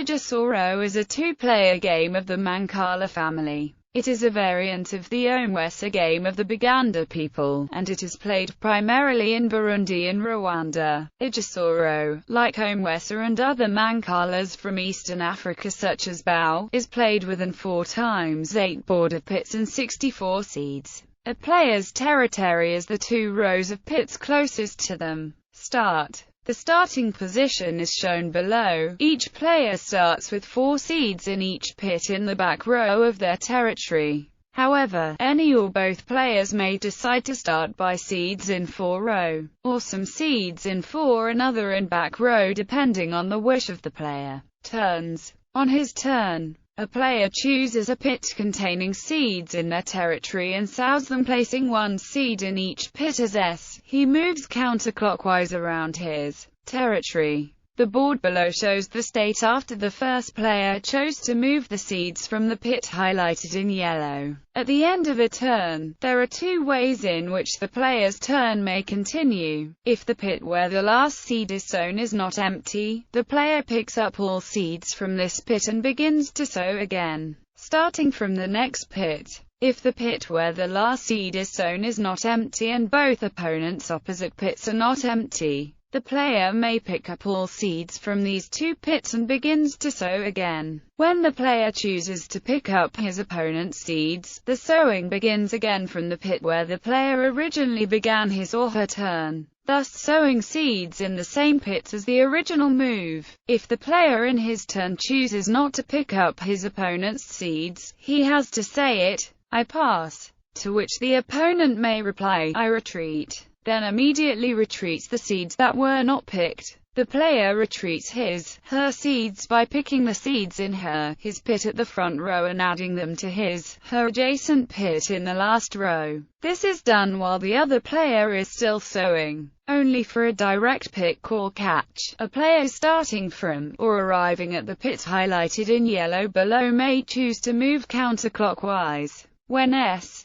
Igisoro is a two-player game of the mancala family. It is a variant of the Omweso game of the Baganda people, and it is played primarily in Burundi and Rwanda. Igisoro, like Omweso and other mancalas from Eastern Africa such as Bao, is played within 4x8 border pits and 64 seeds. A player's territory is the two rows of pits closest to them. Start. The starting position is shown below. Each player starts with 4 seeds in each pit in the back row of their territory. However, any or both players may decide to start by seeds in 4 row, or some seeds in 4 another in back row depending on the wish of the player. Turns. On his turn, a player chooses a pit containing seeds in their territory and sows them, placing 1 seed in each pit as S. He moves counterclockwise around his territory. The board below shows the state after the first player chose to move the seeds from the pit highlighted in yellow. At the end of a turn, there are 2 ways in which the player's turn may continue. If the pit where the last seed is sown is not empty, the player picks up all seeds from this pit and begins to sow again, starting from the next pit. If the pit where the last seed is sown is not empty and both opponents' opposite pits are not empty, the player may pick up all seeds from these 2 pits and begins to sow again. When the player chooses to pick up his opponent's seeds, the sowing begins again from the pit where the player originally began his or her turn, thus sowing seeds in the same pits as the original move. If the player in his turn chooses not to pick up his opponent's seeds, he has to say it, "I pass," to which the opponent may reply, "I retreat," then immediately retreats the seeds that were not picked. The player retreats her seeds by picking the seeds in his pit at the front row and adding them to her adjacent pit in the last row. This is done while the other player is still sowing. Only for a direct pick or catch, a player starting from, or arriving at the pit highlighted in yellow below may choose to move counterclockwise. When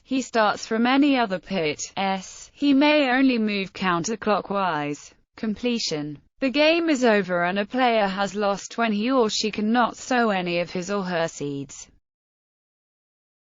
he starts from any other pit, he may only move counterclockwise. Completion. The game is over and a player has lost when he or she cannot sow any of his or her seeds.